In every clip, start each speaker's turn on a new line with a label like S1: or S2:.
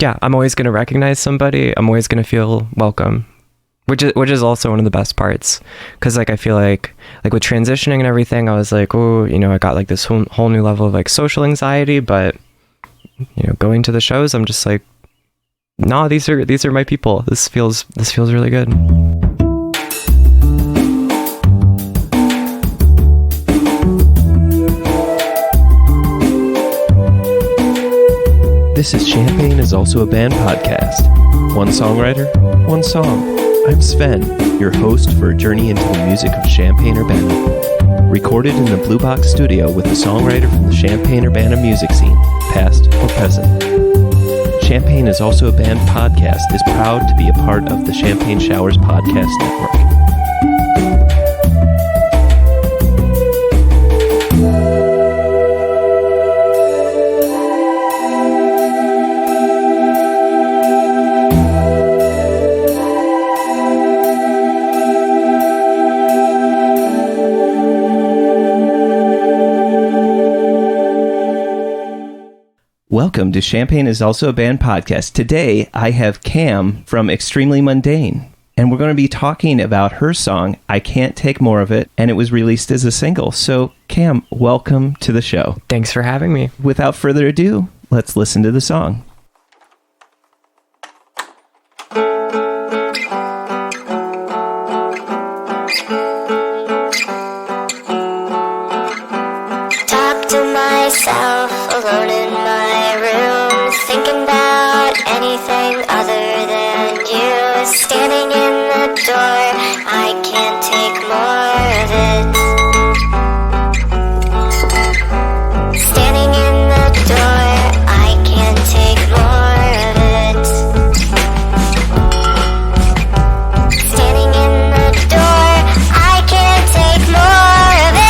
S1: yeah, I'm always going to recognize somebody. I'm always going to feel welcome, which is also one of the best parts. Because like I feel like with transitioning and everything, I was like, oh, I got like this whole new level of like social anxiety. But going to the shows, I'm just like, nah, these are my people. This feels really good.
S2: This is Champaign is Also a Band podcast. One songwriter, one song. I'm Sven, your host for a journey into the music of Champaign, Urbana. Recorded in the Blue Box studio with a songwriter from the Champaign, Urbana music scene, past or present. Champaign is Also a Band podcast is proud to be a part of the Champaign Showers Podcast Network. Welcome to Champaign is Also a Band podcast. Today, I have Cam from Extremely Mundane, and we're going to be talking about her song, I Can't Take More of It, and it was released as a single. So, Cam, welcome to the show.
S1: Thanks for having me.
S2: Without further ado, let's listen to the song.
S3: Talk to myself alone in my room, thinking about anything other than you. Standing in the door, I can't take more of it. Standing in the door, I can't take more of it. Standing in the door, I can't take more of it.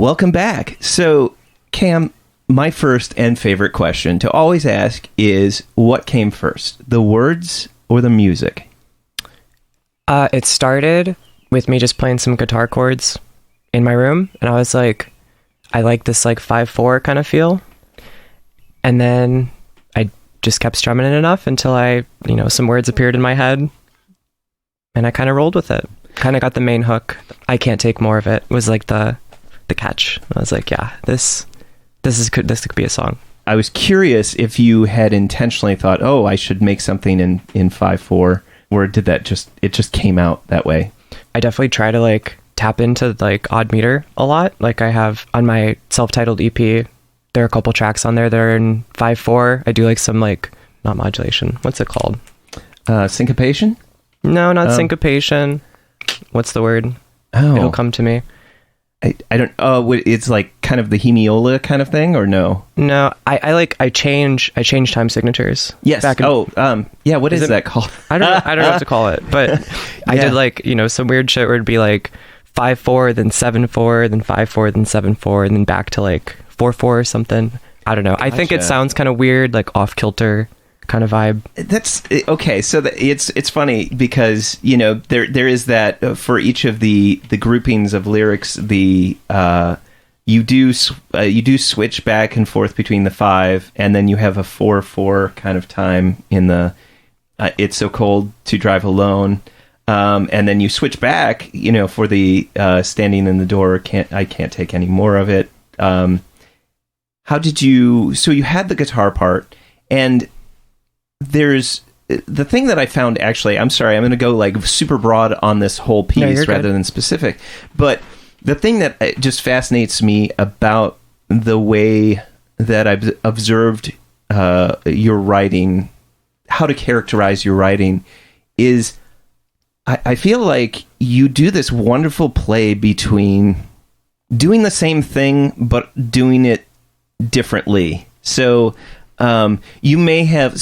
S2: Welcome back. So, Cam, my first and favorite question to always ask is, what came first, the words or the music?
S1: It started with me just playing some guitar chords in my room, and I was like, I like this like 5/4 kind of feel. And then I just kept strumming it enough until some words appeared in my head, and I kind of rolled with it. Kind of got the main hook. I can't take more of it was like the catch. I was like, yeah, this this could be a song.
S2: I was curious if you had intentionally thought, oh, I should make something in 5/4, or did that just came out that way?
S1: I definitely try to like tap into like odd meter a lot. Like I have on my self-titled EP, there are a couple tracks on there that are in 5/4. I do like some like, not modulation. What's it called?
S2: Syncopation?
S1: No, not syncopation. What's the word?
S2: Oh,
S1: It'll come to me.
S2: I don't. Oh, it's like kind of the hemiola kind of thing, or no?
S1: No, I change time signatures.
S2: Yes. Yeah. What is that called?
S1: I don't know what to call it, but I did like, some weird shit where it'd be like 5/4, then 7/4, then 5/4, then 7/4, and then back to like 4/4 or something. I don't know. I think it sounds kind of weird, like off kilter kind of vibe.
S2: That's okay. So it's funny because there is that for each of the groupings of lyrics, you do switch back and forth between the 5, and then you have a 4/4 kind of time in the "It's So Cold to Drive Alone," and then you switch back, for the "Standing in the Door." I can't take any more of it. How did you? So you had the guitar part, and there's the thing that I found, actually, I'm sorry, I'm going to go like super broad on this whole piece rather than specific, but the thing that just fascinates me about the way that I've observed your writing, how to characterize your writing, is I feel like you do this wonderful play between doing the same thing but doing it differently. So you may have...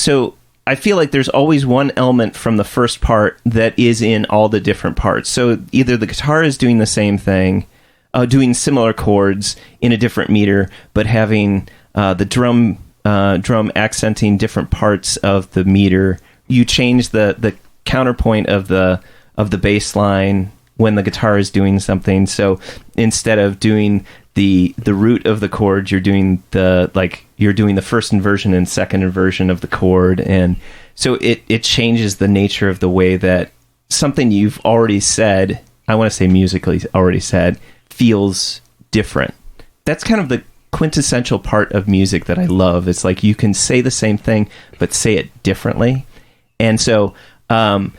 S2: I feel like there's always one element from the first part that is in all the different parts. So either the guitar is doing the same thing, doing similar chords in a different meter, but having the drum accenting different parts of the meter. You change the counterpoint of the bass line when the guitar is doing something. So instead of doing the root of the chord, you're doing the first inversion and second inversion of the chord, and so it changes the nature of the way that something you've already said, I want to say musically already said, feels different. That's kind of the quintessential part of music that I love. It's like you can say the same thing but say it differently, and so I'm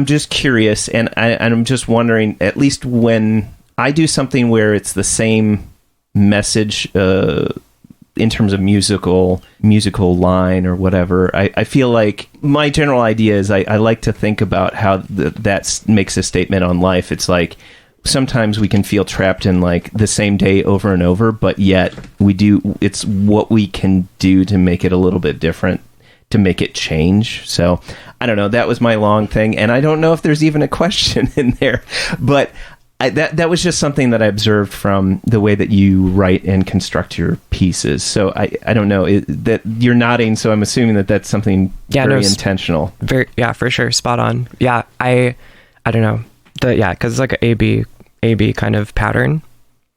S2: just curious, and I'm just wondering, at least when I do something where it's the same message in terms of musical line or whatever, I feel like my general idea is I like to think about how that makes a statement on life. It's like sometimes we can feel trapped in like the same day over and over, but yet it's what we can do to make it a little bit different, to make it change. So I don't know, that was my long thing, and I don't know if there's even a question in there, but that was just something that I observed from the way that you write and construct your pieces. So I don't know, that you're nodding, so I'm assuming that that's something very intentional.
S1: For sure, spot on. Yeah, I don't know, because it's like an A-B kind of pattern.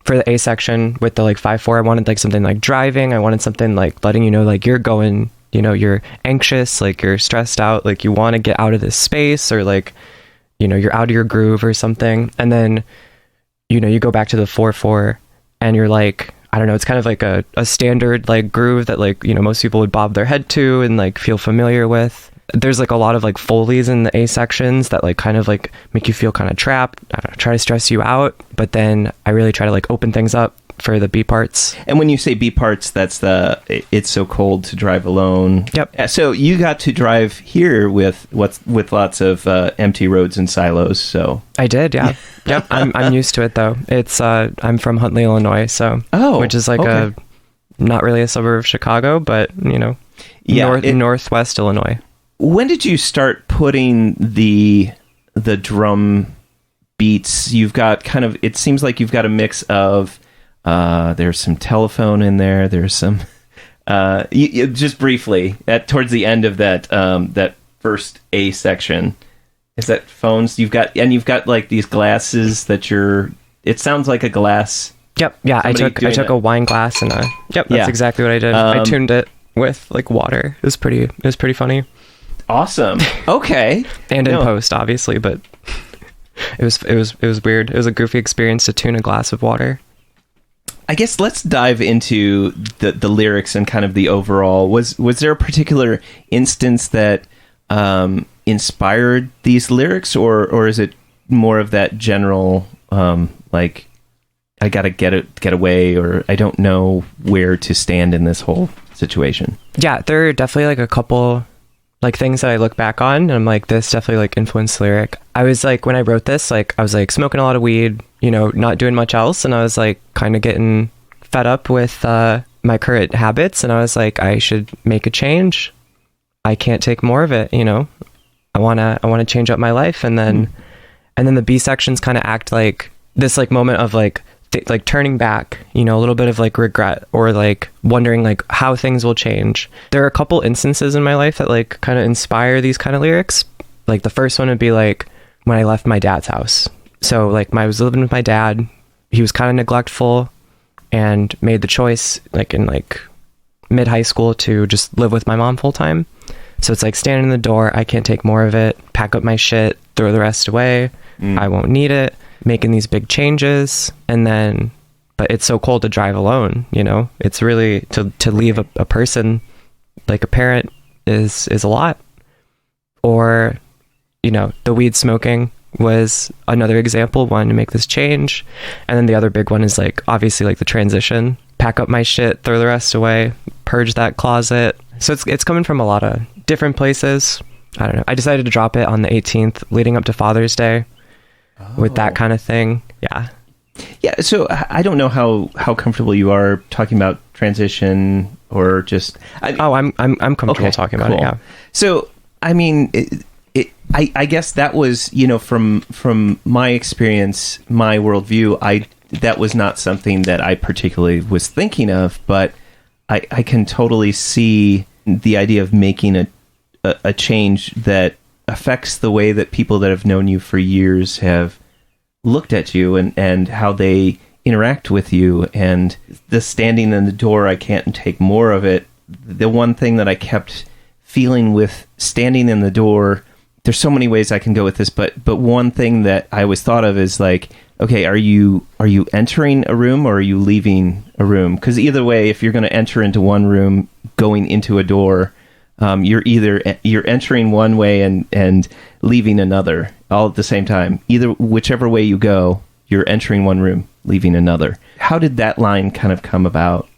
S1: For the A section with the like 5/4, I wanted like something like driving. I wanted something like letting you know like you're going, you're anxious, like you're stressed out, like you want to get out of this space, or like you're out of your groove or something. And then, you go back to the 4/4 and you're like, I don't know, it's kind of like a standard like groove that like, most people would bob their head to and like feel familiar with. There's like a lot of like Foleys in the A sections that like kind of like make you feel kind of trapped, I don't know, try to stress you out. But then I really try to like open things up for the B parts.
S2: And when you say B parts, that's the "It's So Cold to Drive Alone."
S1: Yep.
S2: So you got to drive here with lots of empty roads and silos. So
S1: I did, yeah. Yep. I'm used to it though. It's I'm from Huntley, Illinois, so which is like not really a suburb of Chicago, but northwest Illinois.
S2: When did you start putting the drum beats? You've got kind of, it seems like you've got a mix of there's some telephone in there. There's some just briefly towards the end of that first A section. Is that phones? You've got like these glasses that it sounds like a glass.
S1: Yep. Yeah. I took a wine glass and that's exactly what I did. I tuned it with like water. It was pretty funny.
S2: Awesome. Okay.
S1: And in post, obviously, but it was weird. It was a goofy experience to tune a glass of water.
S2: I guess let's dive into the lyrics and kind of the overall. Was there a particular instance that inspired these lyrics, or is it more of that general like, I gotta get away, or I don't know where to stand in this whole situation?
S1: Yeah, there are definitely like a couple like things that I look back on and I'm like, this definitely like influenced the lyric. I was like, when I wrote this, like I was like smoking a lot of weed, you know, not doing much else, and I was like kind of getting fed up with my current habits, and I was like, I should make a change. I can't take more of it, you know. I wanna change up my life, and then the B sections kind of act like this like moment of like turning back, you know, a little bit of like regret or like wondering like how things will change. There are a couple instances in my life that like kind of inspire these kind of lyrics. Like the first one would be like when I left my dad's house. So like I was living with my dad. He was kind of neglectful and made the choice like in like mid high school to just live with my mom full time. So it's like standing in the door, I can't take more of it, pack up my shit, throw the rest away. I won't need it. Making these big changes, and then but it's so cold to drive alone, you know. It's really to leave a person like a parent is a lot. Or, you know, the weed smoking was another example, wanting to make this change. And then the other big one is like obviously like the transition, pack up my shit, throw the rest away, purge that closet. So it's coming from a lot of different places. I don't know, I decided to drop it on the 18th leading up to Father's Day. With that kind of thing. Yeah, so I don't know how comfortable you are talking about transition, or just I'm comfortable talking about it. Yeah.
S2: So I mean, I guess that was, you know, from my experience, my worldview, that was not something that I particularly was thinking of, but I can totally see the idea of making a change that affects the way that people that have known you for years have looked at you and how they interact with you. And the standing in the door, I can't take more of it. The one thing that I kept feeling with standing in the door, there's so many ways I can go with this, but one thing that I always thought of is like, okay, are you entering a room or are you leaving a room? Because either way, if you're going to enter into one room going into a door, you're entering one way and leaving another all at the same time. Either whichever way you go, you're entering one room, leaving another. How did that line kind of come about?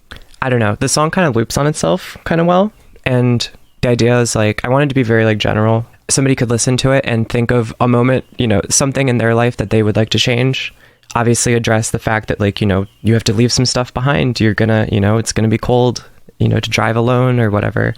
S1: I don't know. The song kind of loops on itself kind of well. And the idea is like, I wanted to be very like general. Somebody could listen to it and think of a moment, you know, something in their life that they would like to change. Obviously address the fact that like, you know, you have to leave some stuff behind. You're gonna, you know, it's gonna be cold, you know, to drive alone or whatever.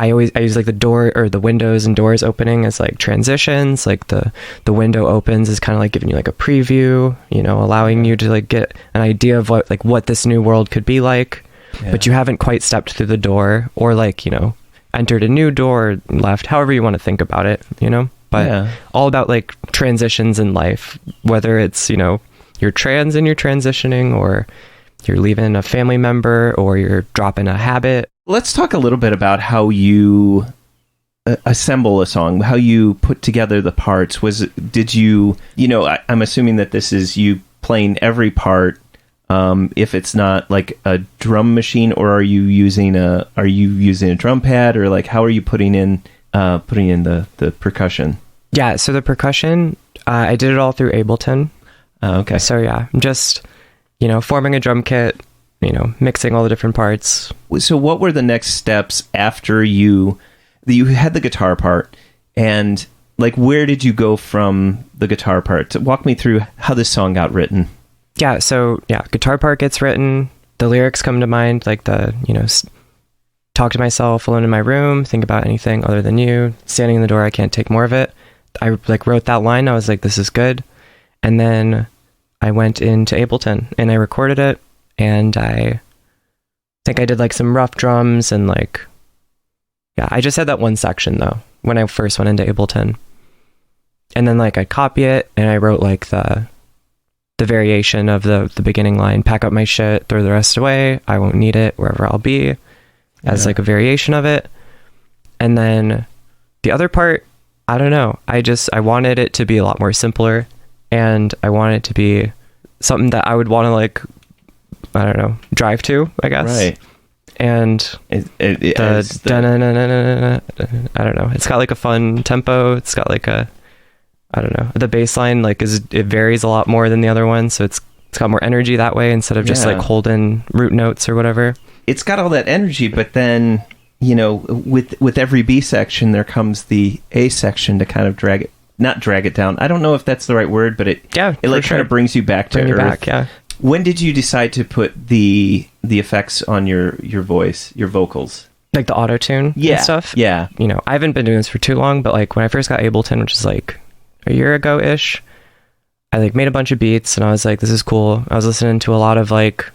S1: I use like the door or the windows and doors opening as like transitions. Like the window opens is kind of like giving you like a preview, you know, allowing you to like get an idea of what this new world could be like, but you haven't quite stepped through the door or like, you know, entered a new door, left, however you want to think about it, you know, but all about like transitions in life, whether it's, you know, you're trans and you're transitioning, or you're leaving a family member, or you're dropping a habit.
S2: Let's talk a little bit about how you assemble a song, how you put together the parts. Did you know, I'm assuming that this is you playing every part, if it's not like a drum machine, or are you using a drum pad, or like how are you putting in the percussion?
S1: Yeah, so the percussion, I did it all through Ableton.
S2: Okay.
S1: So yeah, I'm just, you know, forming a drum kit, you know, mixing all the different parts.
S2: So what were the next steps after you had the guitar part, and like where did you go from the guitar part? Walk me through how this song got written.
S1: Yeah, so yeah, guitar part gets written, the lyrics come to mind, like the, you know, talk to myself alone in my room, think about anything other than you, standing in the door, I can't take more of it. I like wrote that line, I was like, this is good. And then I went into Ableton and I recorded it, and I think I did like some rough drums and like, yeah, I just had that one section though when I first went into Ableton. And then like I copy it and I wrote like the variation of the beginning line, pack up my shit, throw the rest away, I won't need it wherever I'll be, as like a variation of it. And then the other part, I don't know, I wanted it to be a lot more simpler, and I wanted it to be something that I would want to like I don't know, drive to, I guess.
S2: Right.
S1: And I don't know. It's got like a fun tempo. It's got like a, I don't know. The bass line like it varies a lot more than the other one, so it's got more energy that way instead of just like holding root notes or whatever.
S2: It's got all that energy, but then, you know, with every B section there comes the A section to kind of not drag it down. I don't know if that's the right word, but it like kind of brings you back to earth.
S1: Yeah.
S2: When did you decide to put the effects on your voice, your vocals?
S1: Like the auto-tune and stuff?
S2: Yeah.
S1: You know, I haven't been doing this for too long, but like when I first got Ableton, which is like a year ago-ish, I like made a bunch of beats and I was like, this is cool. I was listening to a lot of like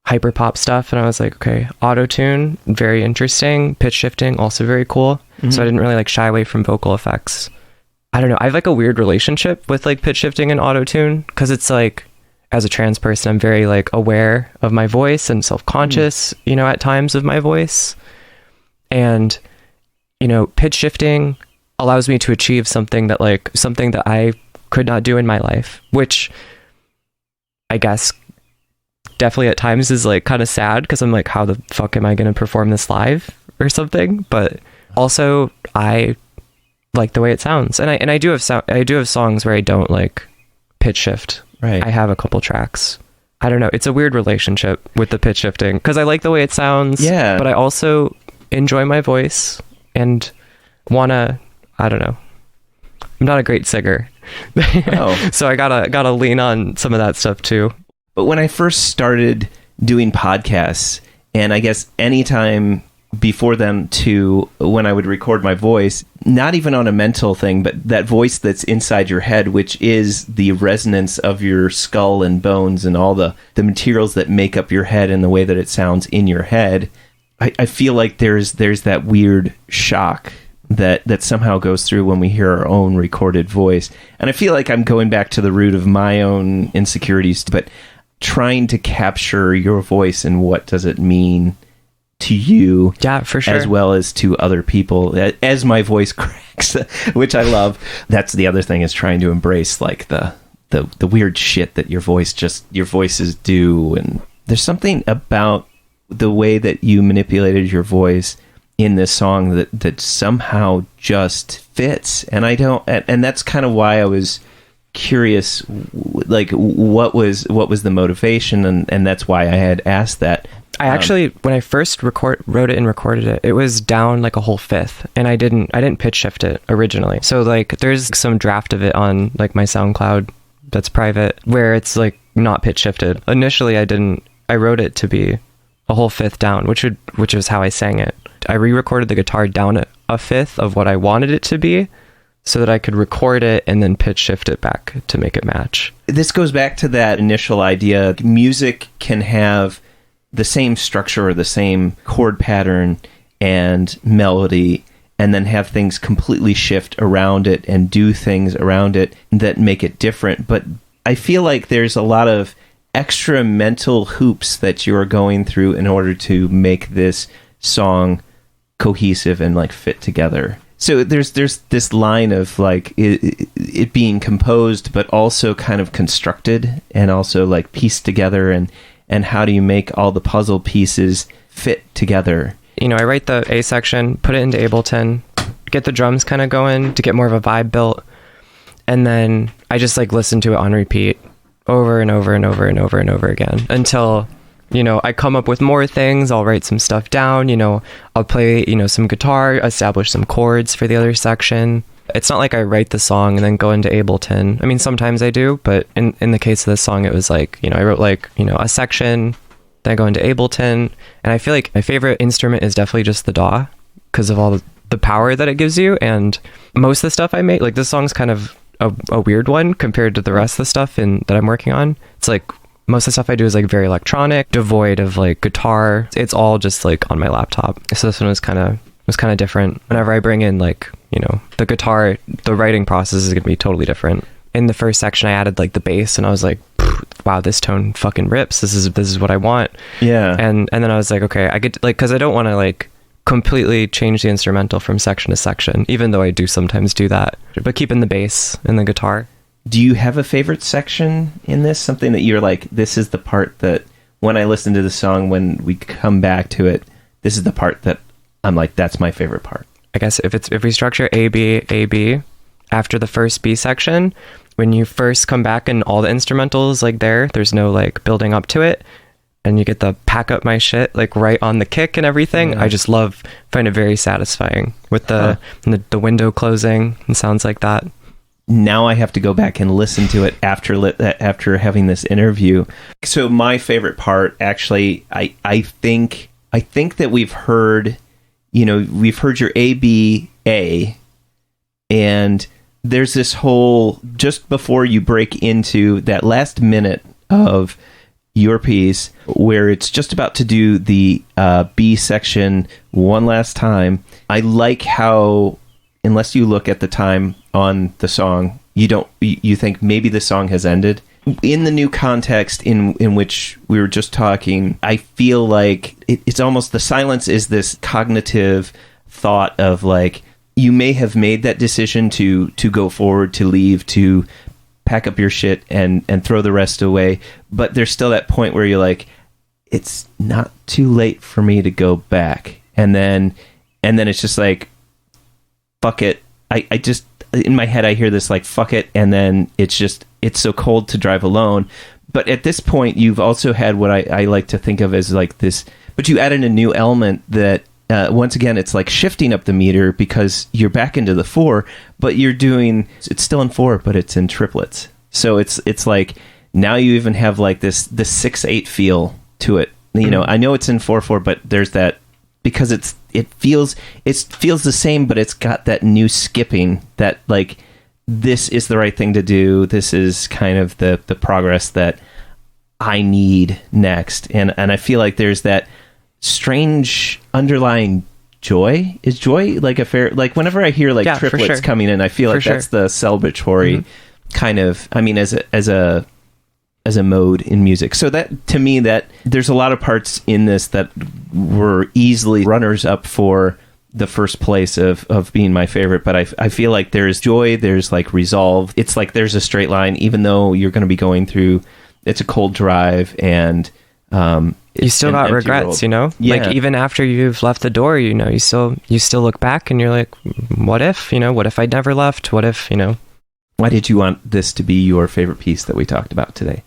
S1: hyper pop stuff and I was like, okay, auto-tune, very interesting. Pitch shifting, also very cool. Mm-hmm. So I didn't really like shy away from vocal effects. I don't know. I have like a weird relationship with like pitch shifting and auto-tune because it's like, as a trans person, I'm very like aware of my voice and self-conscious, you know, at times of my voice. And, you know, pitch shifting allows me to achieve something that I could not do in my life, which I guess definitely at times is like kind of sad because I'm like, how the fuck am I going to perform this live or something? But also I like the way it sounds. And I do have songs where I don't like pitch shift.
S2: Right.
S1: I have a couple tracks. I don't know. It's a weird relationship with the pitch shifting because I like the way it sounds. Yeah. But I also enjoy my voice and wanna. I don't know. I'm not a great singer, so I gotta lean on some of that stuff too.
S2: But when I first started doing podcasts, and I guess anytime before them to when I would record my voice, not even on a mental thing, but that voice that's inside your head, which is the resonance of your skull and bones and all the materials that make up your head and the way that it sounds in your head. I feel like there's that weird shock that somehow goes through when we hear our own recorded voice. And I feel like I'm going back to the root of my own insecurities, but trying to capture your voice and what does it mean to you,
S1: for sure,
S2: as well as to other people as my voice cracks, which I love. That's the other thing, is trying to embrace like the weird shit that your voices do. And there's something about the way that you manipulated your voice in this song that somehow just fits. And and that's kind of why I was curious, like what was the motivation, and that's why I had asked that.
S1: I actually, when I first wrote it and recorded it, it was down like a whole fifth, and I didn't pitch shift it originally. So like there's some draft of it on like my SoundCloud that's private where it's like not pitch shifted. Initially I wrote it to be a whole fifth down, which is how I sang it. I re-recorded the guitar down a fifth of what I wanted it to be so that I could record it and then pitch shift it back to make it match.
S2: This goes back to that initial idea. Music can have the same structure or the same chord pattern and melody, and then have things completely shift around it and do things around it that make it different. But I feel like there's a lot of extra mental hoops that you're going through in order to make this song cohesive and like fit together. So there's this line of like it being composed but also kind of constructed and also like pieced together, and how do you make all the puzzle pieces fit together?
S1: You know, I write the A section, put it into Ableton, get the drums kind of going to get more of a vibe built, and then I just like listen to it on repeat over and over and over and over and over again until, you know, I come up with more things. I'll write some stuff down, you know, I'll play, you know, some guitar, establish some chords for the other section. It's not like I write the song and then go into Ableton. I mean, sometimes I do, but in the case of this song, it was like, you know, I wrote like, you know, a section, then I go into Ableton, and I feel like my favorite instrument is definitely just the DAW because of all the power that it gives you. And most of the stuff I make, like this song's kind of a weird one compared to the rest of the stuff that I'm working on. It's like most of the stuff I do is like very electronic, devoid of like guitar. It's all just like on my laptop. So this one was kind of different. Whenever I bring in like, you know, the guitar, the writing process is going to be totally different. In the first section, I added like the bass, and I was like, wow, this tone fucking rips. This is what I want. Yeah. And then I was like, okay, I get like, because I don't want to like completely change the instrumental from section to section, even though I do sometimes do that, but keeping the bass and the guitar.
S2: Do you have a favorite section in this? Something that you're like, this is the part that when I listen to the song, when we come back to it, this is the part that I'm like, that's my favorite part.
S1: I guess if we structure A, B, after the first B section, when you first come back and all the instrumentals like there's no like building up to it, and you get the pack up my shit like right on the kick and everything. I just find it very satisfying with the window closing and sounds like that.
S2: Now I have to go back and listen to it after having this interview. So my favorite part, actually, I think that we've heard your A, B, A, and there's this whole, just before you break into that last minute of your piece, where it's just about to do the B section one last time. I like how, unless you look at the time on the song, you think maybe the song has ended. In the new context in which we were just talking, I feel like it's almost, the silence is this cognitive thought of like, you may have made that decision to go forward, to leave, to pack up your shit and throw the rest away, but there's still that point where you're like, it's not too late for me to go back, and then it's just like, fuck it. I just, in my head I hear this like, fuck it, and then it's so cold to drive alone. But at this point you've also had what I like to think of as like this, but you added a new element that once again, it's like shifting up the meter because you're back into the 4, but it's still in 4, but it's in triplets. So it's like, now you even have like the 6/8 feel to it. You know, I know it's in 4/4, but there's that, because it feels the same, but it's got that new skipping that like, this is the right thing to do. This is kind of the progress that I need next. And I feel like there's that strange underlying joy. Is joy like a fair, like whenever I hear like triplets coming in, I feel like that's the celebratory kind of, I mean, as a mode in music. So that, to me, that there's a lot of parts in this that were easily runners up for the first place of being my favorite, but I feel like there's joy, there's like resolve. It's like there's a straight line, even though you're going to be going through, it's a cold drive, and
S1: you still got regrets, world. Like even after you've left the door, you still look back and you're like, what if I never left? What if,
S2: Why did you want this to be your favorite piece that we talked about today?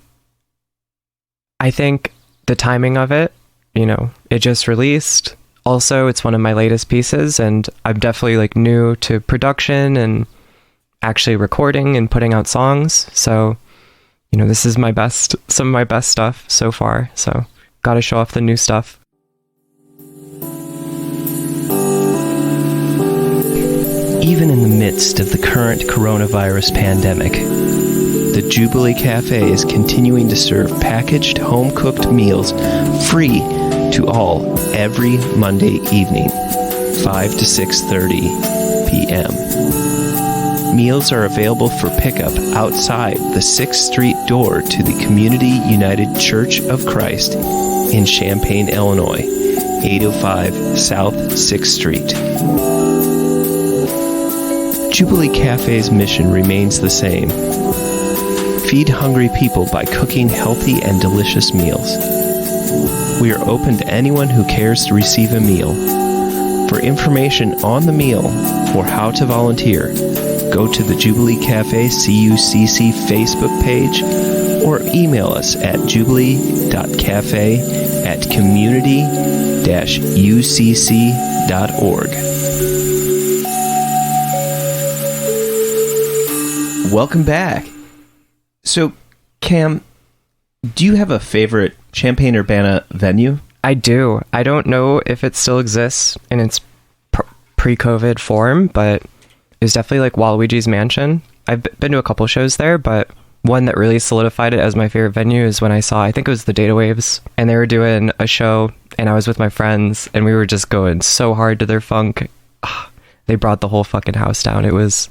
S1: I think the timing of it, it just released. Also, it's one of my latest pieces, and I'm definitely like new to production and actually recording and putting out songs. So, this is some of my best stuff so far. So, gotta show off the new stuff.
S2: Even in the midst of the current coronavirus pandemic, the Jubilee Cafe is continuing to serve packaged, home-cooked meals free to all every Monday evening, 5 to 6:30 p.m. Meals are available for pickup outside the 6th Street door to the Community United Church of Christ in Champaign, Illinois, 805 South 6th Street. Jubilee Cafe's mission remains the same. Feed hungry people by cooking healthy and delicious meals. We are open to anyone who cares to receive a meal. For information on the meal or how to volunteer, go to the Jubilee Cafe CUCC Facebook page or email us at jubilee.cafe@community-ucc.org. Welcome back. So, Cam, do you have a favorite Champaign Urbana venue?
S1: I do. I don't know if it still exists in its pre-COVID form, but it was definitely like Waluigi's Mansion. I've been to a couple shows there, but one that really solidified it as my favorite venue is when I think it was the Data Waves, and they were doing a show, and I was with my friends, and we were just going so hard to their funk. They brought the whole fucking house down. It was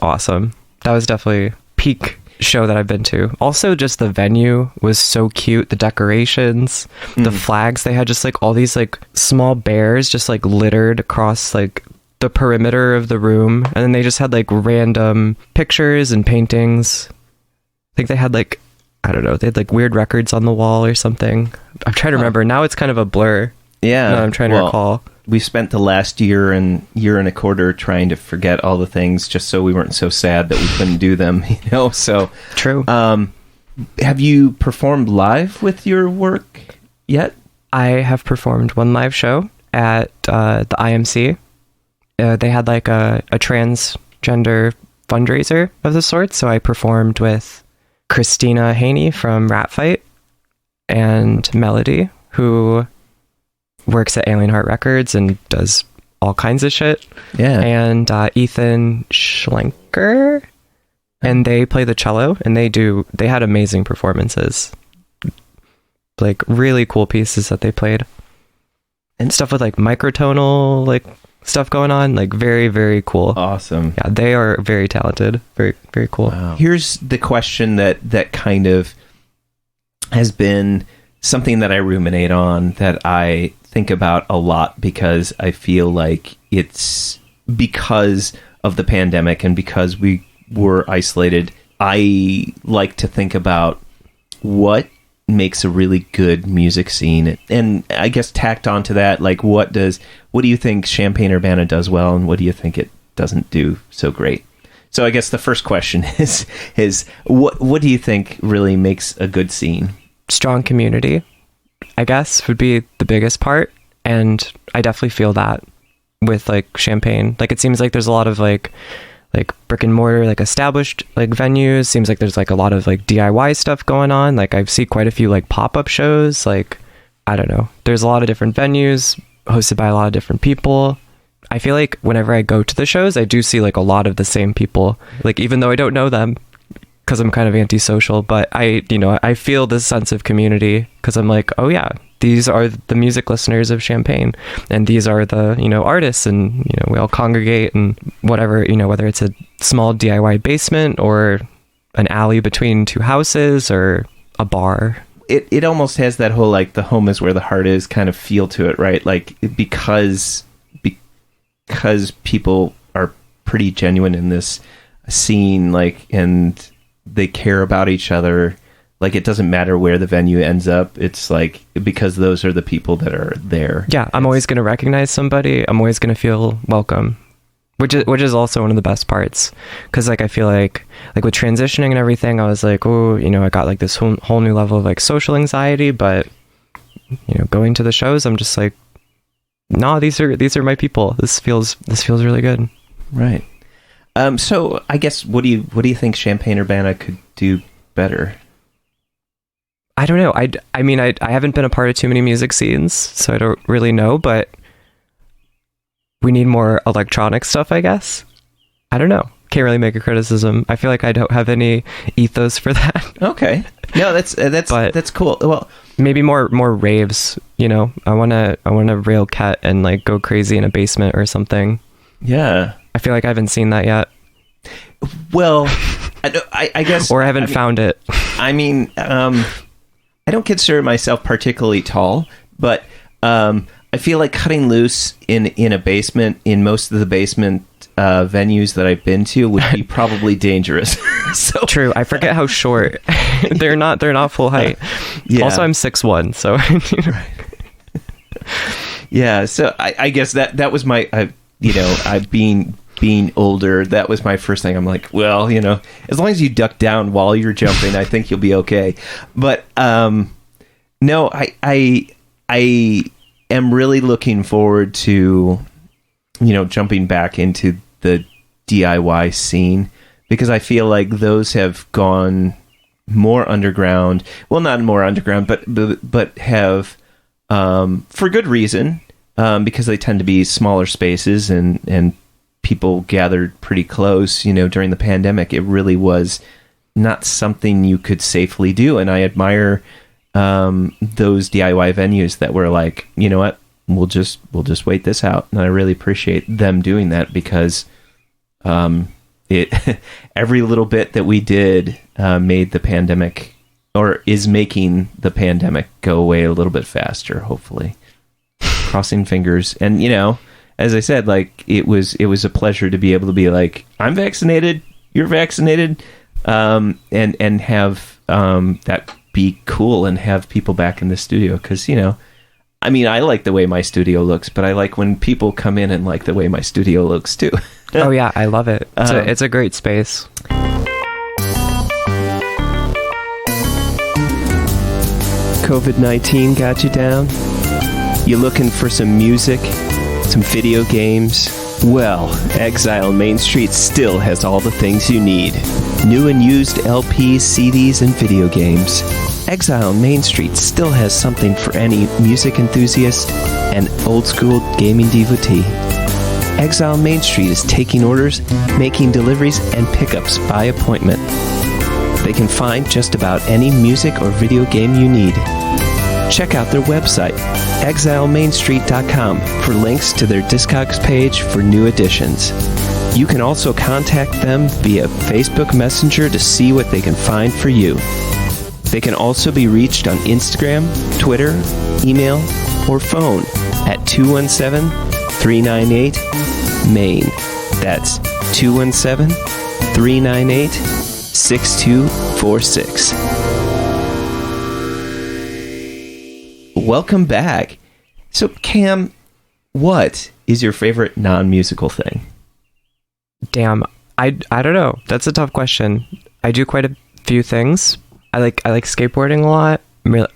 S1: awesome. That was definitely peak show that I've been to. Also, just the venue was so cute. The decorations, the flags they had, just like all these like small bears just like littered across like the perimeter of the room, and then they just had like random pictures and paintings. I think they had like I don't know, they had like weird records on the wall or something. I'm trying to remember. Now it's kind of a blur.
S2: Yeah.
S1: No, I'm trying to recall.
S2: We spent the last year and a quarter trying to forget all the things just so we weren't so sad that we couldn't do them, so.
S1: True.
S2: Have you performed live with your work yet?
S1: I have performed one live show at the IMC. They had like a transgender fundraiser of the sort, so I performed with Christina Haney from Rat Fight and Melody, who works at Alien Heart Records and does all kinds of shit.
S2: Yeah.
S1: And Ethan Schlenker, and they play the cello, and they had amazing performances. Like really cool pieces that they played. And stuff with like microtonal like stuff going on, like very, very cool.
S2: Awesome.
S1: Yeah, they are very talented. Very, very cool.
S2: Wow. Here's the question that kind of has been something that I ruminate on, that I think about a lot, because I feel like it's because of the pandemic and because we were isolated. I like to think about what makes a really good music scene, and I guess tacked onto that, like what do you think Champaign Urbana does well, and what do you think it doesn't do so great? So I guess the first question is what do you think really makes a good scene?
S1: Strong community, I guess, would be the biggest part, and I definitely feel that with like Champaign. Like it seems like there's a lot of like brick and mortar, like established like venues. Seems like there's like a lot of like DIY stuff going on. Like I see quite a few like pop-up shows. Like, I don't know. There's a lot of different venues hosted by a lot of different people. I feel like whenever I go to the shows, I do see like a lot of the same people. Like even though I don't know them, because I'm kind of antisocial, but I feel this sense of community, because I'm like, oh yeah, these are the music listeners of Champaign, and these are the, artists, and, we all congregate, and whatever, whether it's a small DIY basement or an alley between two houses or a bar.
S2: It almost has that whole, like, the home is where the heart is kind of feel to it, right? Like, because people are pretty genuine in this scene, like, and they care about each other. Like, it doesn't matter where the venue ends up. It's like, because those are the people that are there.
S1: Yeah, I'm always going to recognize somebody. I'm always going to feel welcome, which is also one of the best parts. Because like I feel like with transitioning and everything, I was like, oh, I got like this whole new level of like social anxiety. But going to the shows, I'm just like, no, these are my people. This feels really good.
S2: Right. So I guess what do you think Champaign Urbana could do better?
S1: I don't know. I mean, I haven't been a part of too many music scenes, so I don't really know, but we need more electronic stuff, I guess. I don't know. Can't really make a criticism. I feel like I don't have any ethos for that.
S2: Okay. No, that's cool. Well,
S1: maybe more raves, I want to rail cat and like go crazy in a basement or something.
S2: Yeah.
S1: I feel like I haven't seen that yet.
S2: Well, I guess...
S1: Or I haven't found it.
S2: I mean, I don't consider myself particularly tall, but I feel like cutting loose in a basement, in most of the basement venues that I've been to, would be probably dangerous. So
S1: true. I forget how short. They're not full height.
S2: Yeah.
S1: Also, I'm 6'1", so...
S2: Yeah, so I guess that was my... being older, that was my first thing. I'm like, well, as long as you duck down while you're jumping, I think you'll be okay. But no, I am really looking forward to jumping back into the DIY scene, because I feel like those have gone more underground. Well, not more underground, but have for good reason, because they tend to be smaller spaces and people gathered pretty close. During the pandemic, it really was not something you could safely do, and I admire those DIY venues that were like, you know what, we'll just wait this out. And I really appreciate them doing that, because it every little bit that we did made the pandemic, or is making the pandemic, go away a little bit faster, hopefully. Crossing fingers. And as I said, like, it was a pleasure to be able to be like, I'm vaccinated, you're vaccinated, and have that be cool and have people back in the studio, because I mean, I like the way my studio looks, but I like when people come in and like the way my studio looks too.
S1: Oh yeah, I love it. It's a great space.
S2: COVID-19 got you down? You looking for some music? Some video games? Well, Exile Main Street still has all the things you need. New and used LPs, CDs, and video games. Exile Main Street still has something for any music enthusiast and old-school gaming devotee. Exile Main Street is taking orders, making deliveries, and pickups by appointment. They can find just about any music or video game you need. Check out their website, exilemainstreet.com, for links to their Discogs page for new additions. You can also contact them via Facebook Messenger to see what they can find for you. They can also be reached on Instagram, Twitter, email, or phone at 217-398-MAIN. That's 217-398-6246. Welcome back. So, Cam, what is your favorite non-musical thing?
S1: Damn, I don't know. That's a tough question. I do quite a few things. I like skateboarding a lot.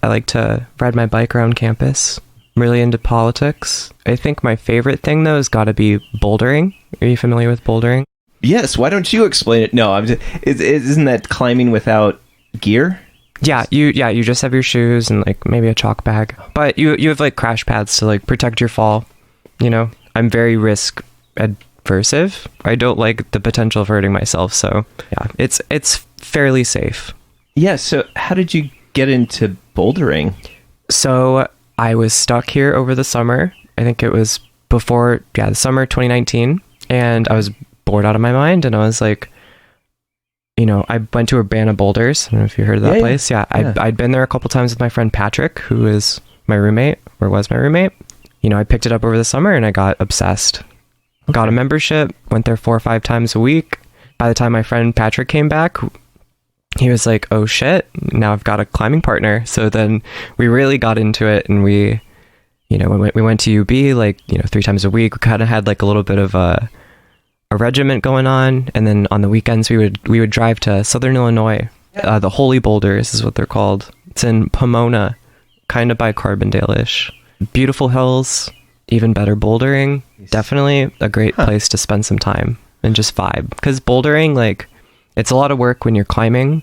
S1: I like to ride my bike around campus. I'm really into politics. I think my favorite thing though has got to be bouldering. Are you familiar with bouldering?
S2: Yes. Why don't you explain it? No, isn't that climbing without gear?
S1: Yeah, you just have your shoes and like maybe a chalk bag, but you have like crash pads to like protect your fall. I'm very risk aversive. I don't like the potential of hurting myself, so yeah, it's fairly safe.
S2: Yeah. So how did you get into bouldering?
S1: So I was stuck here over the summer. I think it was before the summer 2019, and I was bored out of my mind, and I was like, I went to Urbana Boulders. I don't know if you heard of that place. Yeah. I'd been there a couple times with my friend Patrick, who is my roommate, or was my roommate. I picked it up over the summer and I got obsessed. Okay. Got a membership, went there 4 or 5 times a week. By the time my friend Patrick came back, he was like, oh shit, now I've got a climbing partner. So then we really got into it, and we went to UB like, 3 times a week. We kind of had like a little bit of a regiment going on, and then on the weekends we would drive to Southern Illinois. The Holy Boulders is what they're called. It's in Pomona, kind of by Carbondale-ish. Beautiful hills, even better bouldering. Definitely a great place to spend some time and just vibe, because bouldering, like, it's a lot of work when you're climbing,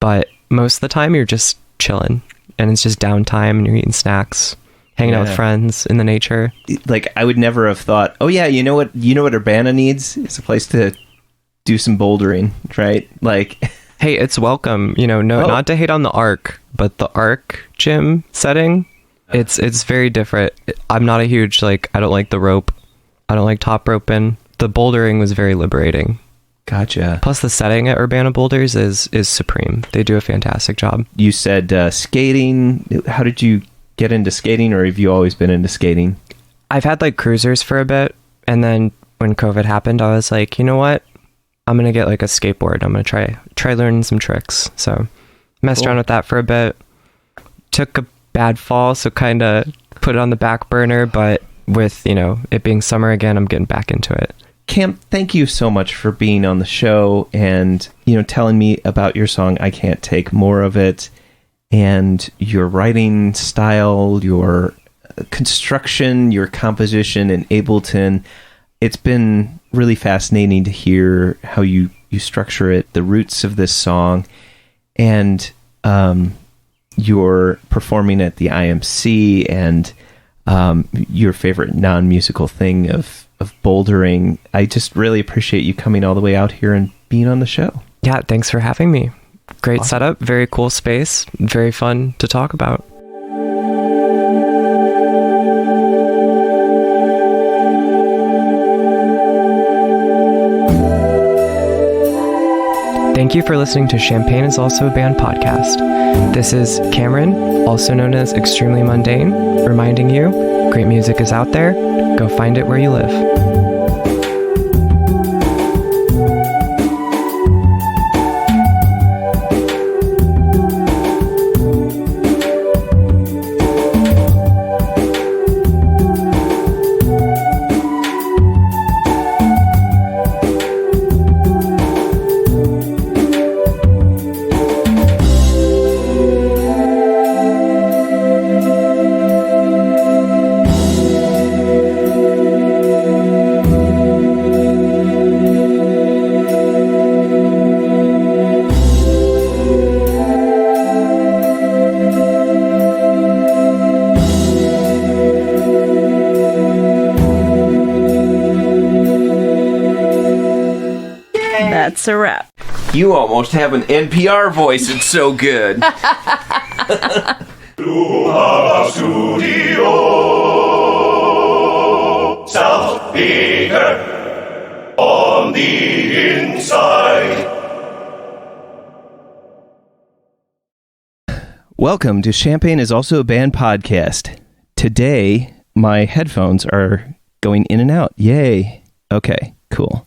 S1: but most of the time you're just chilling, and it's just downtime, and you're eating snacks, hanging out with friends in the nature.
S2: Like, I would never have thought, oh yeah, you know what Urbana needs? It's a place to do some bouldering, right? Like,
S1: hey, it's welcome. Not to hate on the Arc, but the Arc gym setting, it's very different. I'm not a huge, I don't like the rope. I don't like top roping. The bouldering was very liberating.
S2: Gotcha.
S1: Plus the setting at Urbana Boulders is supreme. They do a fantastic job.
S2: You said skating. How did you get into skating, or have you always been into skating?
S1: I've had like cruisers for a bit, and then when COVID happened, I was like, you know what? I'm gonna get like a skateboard. I'm gonna try learning some tricks. So messed around with that for a bit. Took a bad fall, so kind of put it on the back burner, but with it being summer again, I'm getting back into it.
S2: Cam, thank you so much for being on the show and telling me about your song I Can't Take More of It, and your writing style, your construction, your composition in Ableton. It's been really fascinating to hear how you structure it, the roots of this song, and you're performing at the IMC, and your favorite non-musical thing of bouldering. I just really appreciate you coming all the way out here and being on the show.
S1: Yeah, thanks for having me. Great setup, very cool space, very fun to talk about. Thank you for listening to Champaign is Also a Band podcast. This is Cameron, also known as Extremely Mundane, reminding you, great music is out there. Go find it where you live.
S4: That's a wrap.
S2: You almost have an NPR voice. It's so good.
S5: Studio South Beaker on the inside.
S2: Welcome to Champaign is Also a Band podcast. Today, my headphones are going in and out. Yay. Okay, cool.